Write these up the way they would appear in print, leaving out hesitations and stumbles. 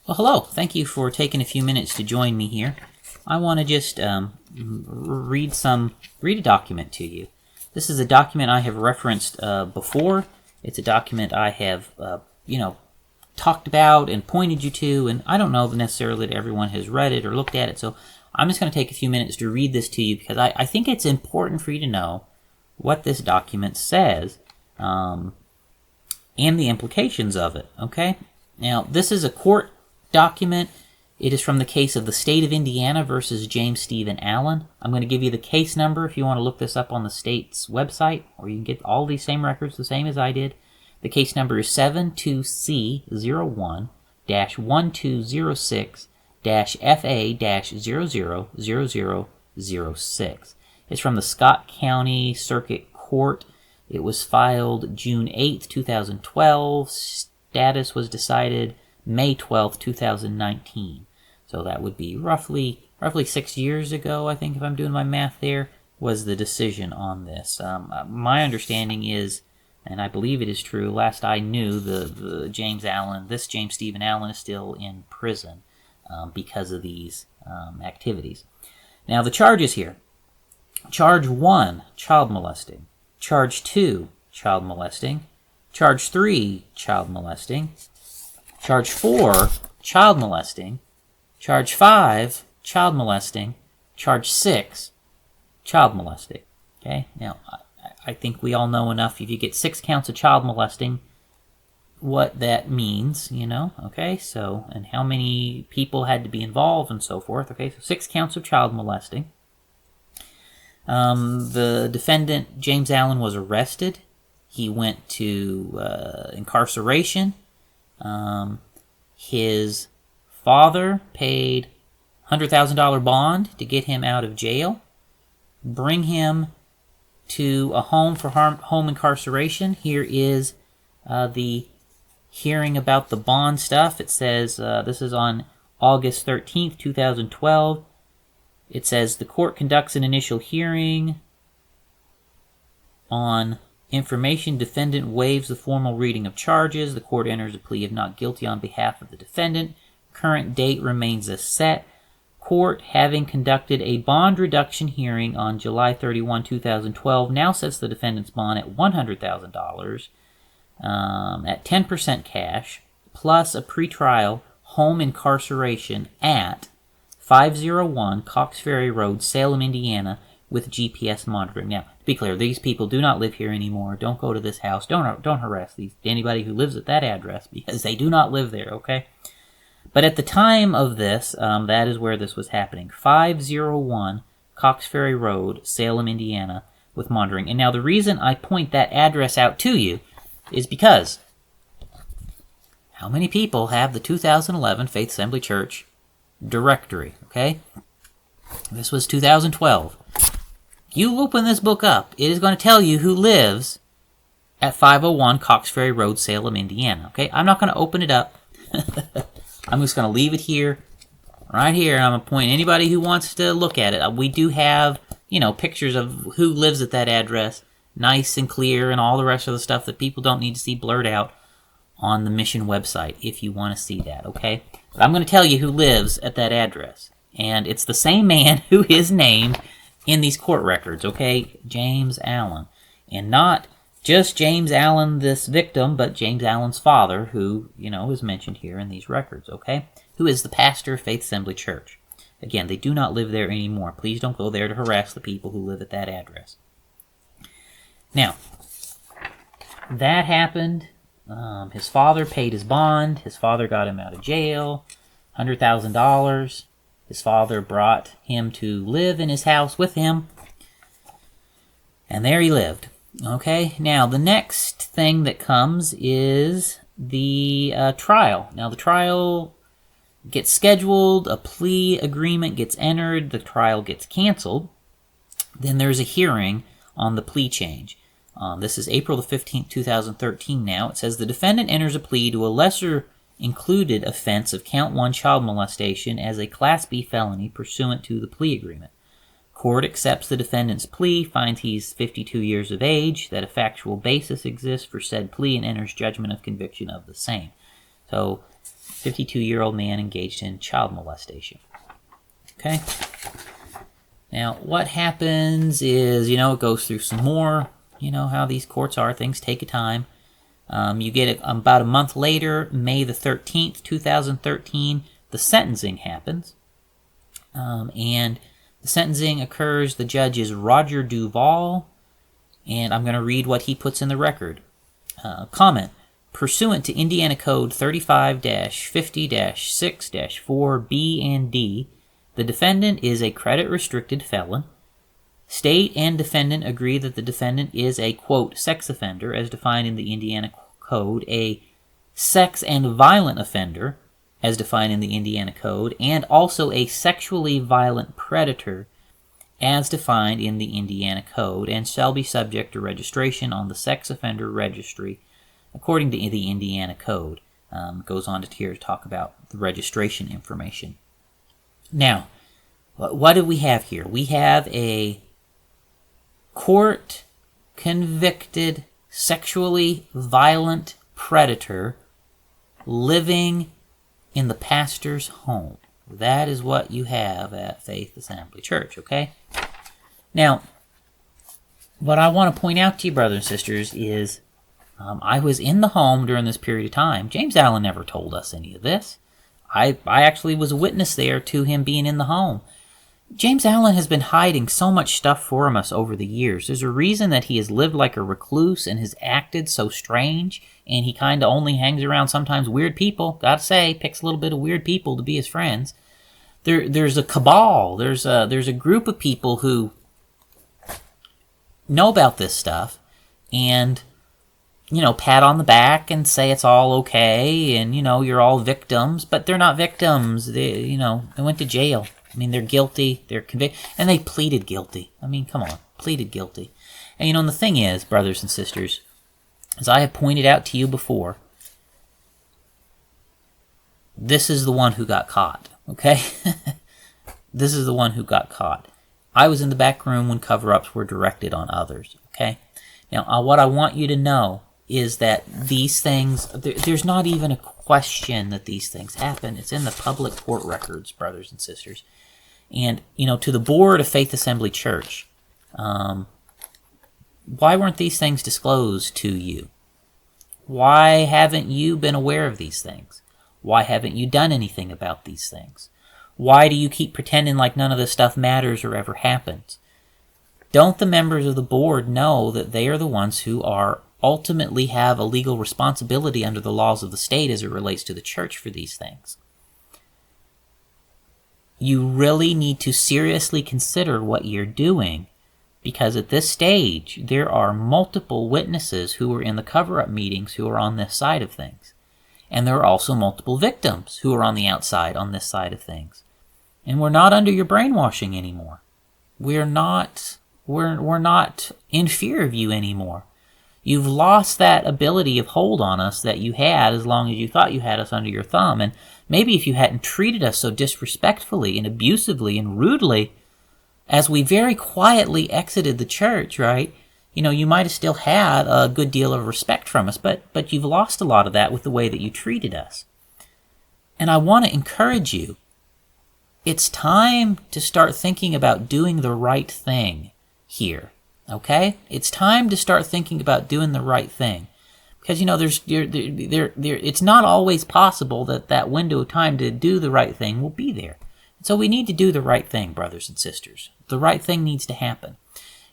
Well, hello. Thank you for taking a few minutes to join me here. I want to just read a document to you. This is a document I have referenced before. It's a document I have, talked about and pointed you to, and I don't know necessarily that everyone has read it or looked at it, so I'm just going to take a few minutes to read this to you because I think it's important for you to know what this document says and the implications of it, okay? Now, this is a court document. It is from the case of the state of Indiana versus James Stephen Allen. I'm going to give you the case number if you want to look this up on the state's website, or you can get all these same records the same as I did. The case number is 72C01-1206-FA-000006. It's from the Scott County Circuit Court. It was filed June 8th, 2012. Status was decided May 12th, 2019. So that would be roughly 6 years ago, I think, if I'm doing my math there, was the decision on this. My understanding is, and I believe it is true, last I knew, the James Stephen Allen is still in prison because of these activities. Now, the charges here. Charge 1, child molesting. Charge 2, child molesting. Charge 3, child molesting. Charge 4, child molesting. Charge 5, child molesting. Charge 6, child molesting. Okay? Now, I think we all know enough. If you get 6 counts of child molesting, what that means, okay? So, and how many people had to be involved and so forth. Okay, so 6 counts of child molesting. The defendant, James Allen, was arrested. He went to incarceration. His father paid $100,000 bond to get him out of jail, bring him to a home for home incarceration. Here is the hearing about the bond stuff. It says, this is on August 13th, 2012. It says, the court conducts an initial hearing on information. Defendant waives the formal reading of charges. The court enters a plea of not guilty on behalf of the defendant. Current date remains as set. Court, having conducted a bond reduction hearing on July 31, 2012, now sets the defendant's bond at $100,000 at 10% cash, plus a pretrial home incarceration at 501 Cox Ferry Road, Salem, Indiana, with GPS monitoring. Now, to be clear, these people do not live here anymore. Don't go to this house. Don't harass anybody who lives at that address, because they do not live there, okay? But at the time of this, that is where this was happening. 501 Cox Ferry Road, Salem, Indiana, with monitoring. And now the reason I point that address out to you is because how many people have the 2011 Faith Assembly Church directory, okay? This was 2012. You open this book up, it is going to tell you who lives at 501 Cox Ferry Road, Salem, Indiana, okay? I'm not going to open it up. I'm just going to leave it here, right here, and I'm going to point anybody who wants to look at it. We do have, pictures of who lives at that address, nice and clear, and all the rest of the stuff that people don't need to see blurred out on the Mission website, if you want to see that, okay? But I'm going to tell you who lives at that address, and it's the same man who is named in these court records, okay? James Allen. And not just James Allen, this victim, but James Allen's father, who, is mentioned here in these records, okay? Who is the pastor of Faith Assembly Church. Again, they do not live there anymore. Please don't go there to harass the people who live at that address. Now, that happened. His father paid his bond. His father got him out of jail. $100,000. His father brought him to live in his house with him. And there he lived. Okay, now the next thing that comes is the trial. Now the trial gets scheduled, a plea agreement gets entered, the trial gets canceled. Then there's a hearing on the plea change. This is April the 15th, 2013 now. It says the defendant enters a plea to a lesser included offense of count 1 child molestation as a Class B felony pursuant to the plea agreement. Court accepts the defendant's plea, finds he's 52 years of age, that a factual basis exists for said plea, and enters judgment of conviction of the same. So 52-year-old man engaged in child molestation. Okay? Now, what happens is, it goes through some more, how these courts are. Things take a time. You get it about a month later, May the 13th, 2013, the sentencing happens. And the sentencing occurs. The judge is Roger Duval, and I'm going to read what he puts in the record. Comment. Pursuant to Indiana Code 35-50-6-4B and D, the defendant is a credit-restricted felon. State and defendant agree that the defendant is a, quote, sex offender, as defined in the Indiana Code, a sex and violent offender, as defined in the Indiana Code, and also a sexually violent predator, as defined in the Indiana Code, and shall be subject to registration on the sex offender registry, according to the Indiana Code. Goes on to talk about the registration information. Now, what do we have here? We have a court-convicted, sexually violent predator living in the pastor's home. That is what you have at Faith Assembly Church, okay? Now, what I want to point out to you, brothers and sisters, is I was in the home during this period of time. James Allen never told us any of this. I actually was a witness there to him being in the home. James Allen has been hiding so much stuff from us over the years. There's a reason that he has lived like a recluse and has acted so strange, and he kind of only hangs around sometimes weird people. Gotta say, picks a little bit of weird people to be his friends. There's a cabal. There's a group of people who know about this stuff and, pat on the back and say it's all okay and, you're all victims, but they're not victims. They went to jail. They're guilty, they're convicted, and they pleaded guilty. Come on, pleaded guilty. And and the thing is, brothers and sisters, as I have pointed out to you before, this is the one who got caught, okay? This is the one who got caught. I was in the back room when cover-ups were directed on others, okay? Now, what I want you to know is that these things, there's not even a question that these things happen. It's in the public court records, brothers and sisters. And, to the board of Faith Assembly Church, why weren't these things disclosed to you? Why haven't you been aware of these things? Why haven't you done anything about these things? Why do you keep pretending like none of this stuff matters or ever happens? Don't the members of the board know that they are the ones who ultimately have a legal responsibility under the laws of the state as it relates to the church for these things? You really need to seriously consider what you're doing, because at this stage, there are multiple witnesses who were in the cover-up meetings who are on this side of things. And there are also multiple victims who are on the outside on this side of things. And we're not under your brainwashing anymore. We're not in fear of you anymore. You've lost that ability of hold on us that you had as long as you thought you had us under your thumb. And maybe if you hadn't treated us so disrespectfully and abusively and rudely as we very quietly exited the church, right? You might have still had a good deal of respect from us, but you've lost a lot of that with the way that you treated us. And I want to encourage you. It's time to start thinking about doing the right thing here. Okay? It's time to start thinking about doing the right thing. Because, it's not always possible that window of time to do the right thing will be there. So we need to do the right thing, brothers and sisters. The right thing needs to happen.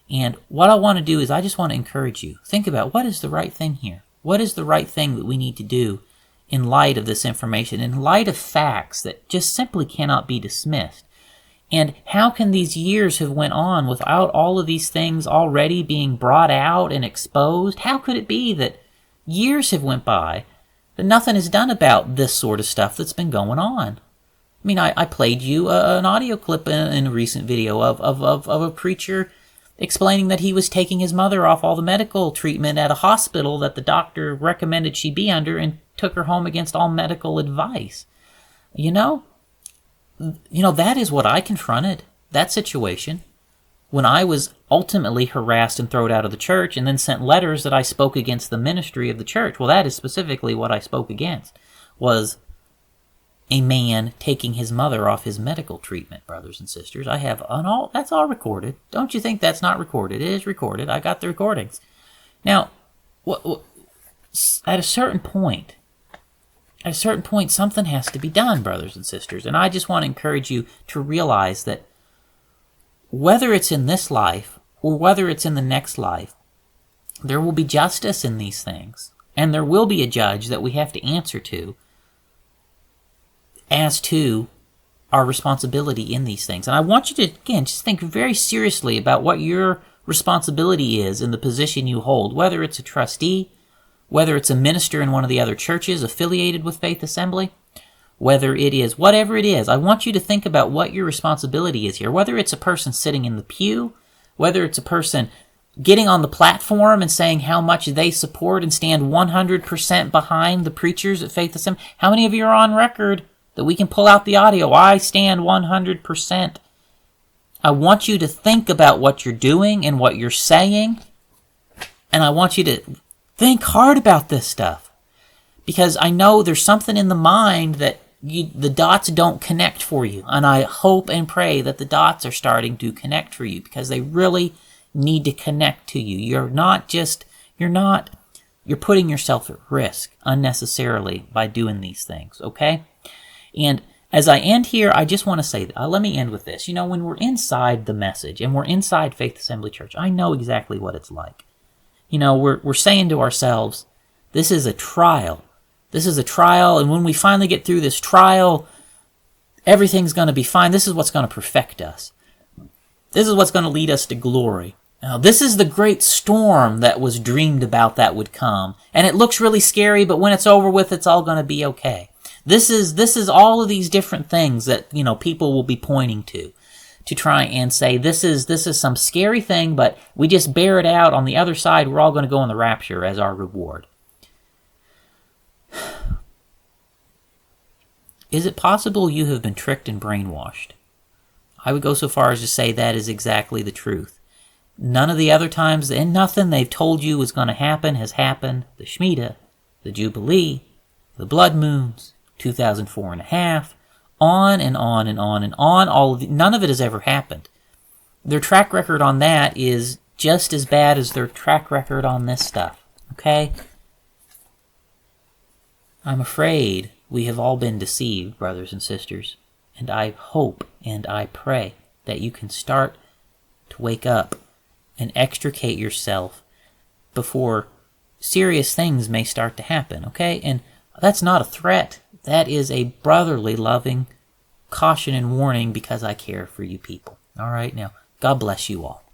And what I want to do is I just want to encourage you. Think about what is the right thing here? What is the right thing that we need to do in light of this information, in light of facts that just simply cannot be dismissed? And how can these years have went on without all of these things already being brought out and exposed? How could it be that years have went by that nothing is done about this sort of stuff that's been going on? I played you an audio clip in a recent video of a preacher explaining that he was taking his mother off all the medical treatment at a hospital that the doctor recommended she be under and took her home against all medical advice. That is what I confronted, that situation, when I was ultimately harassed and thrown out of the church and then sent letters that I spoke against the ministry of the church. Well, that is specifically what I spoke against, was a man taking his mother off his medical treatment, brothers and sisters. I have that's all recorded. Don't you think that's not recorded? It is recorded. I got the recordings. Now, at a certain point, something has to be done, brothers and sisters. And I just want to encourage you to realize that whether it's in this life or whether it's in the next life, there will be justice in these things. And there will be a judge that we have to answer to as to our responsibility in these things. And I want you to, again, just think very seriously about what your responsibility is in the position you hold, whether it's a trustee, whether it's a minister in one of the other churches affiliated with Faith Assembly, whether it is, whatever it is. I want you to think about what your responsibility is here, whether it's a person sitting in the pew, whether it's a person getting on the platform and saying how much they support and stand 100% behind the preachers at Faith Assembly. How many of you are on record that we can pull out the audio? I stand 100%. I want you to think about what you're doing and what you're saying, and I want you to think hard about this stuff, because I know there's something in the mind that the dots don't connect for you, and I hope and pray that the dots are starting to connect for you, because they really need to connect to you. You're putting yourself at risk unnecessarily by doing these things, okay? And as I end here, I just want to say, let me end with this. You know, when we're inside the message and we're inside Faith Assembly Church, I know exactly what it's like. You know, we're saying to ourselves, this is a trial. This is a trial, and when we finally get through this trial, everything's going to be fine. This is what's going to perfect us. This is what's going to lead us to glory. Now, this is the great storm that was dreamed about that would come. And it looks really scary, but when it's over with, it's all going to be okay. This is all of these different things that, you know, people will be pointing to try and say, this is some scary thing, but we just bear it out. On the other side, we're all going to go in the rapture as our reward. Is it possible you have been tricked and brainwashed? I would go so far as to say that is exactly the truth. None of the other times, and nothing they've told you was going to happen has happened. The Shemitah, the Jubilee, the blood moons, 2004 and a half, on and on and on and on. None of it has ever happened. Their track record on that is just as bad as their track record on this stuff. Okay? I'm afraid we have all been deceived, brothers and sisters. And I hope and I pray that you can start to wake up and extricate yourself before serious things may start to happen, okay? And that's not a threat. That is a brotherly, loving caution and warning, because I care for you people. All right, now, God bless you all.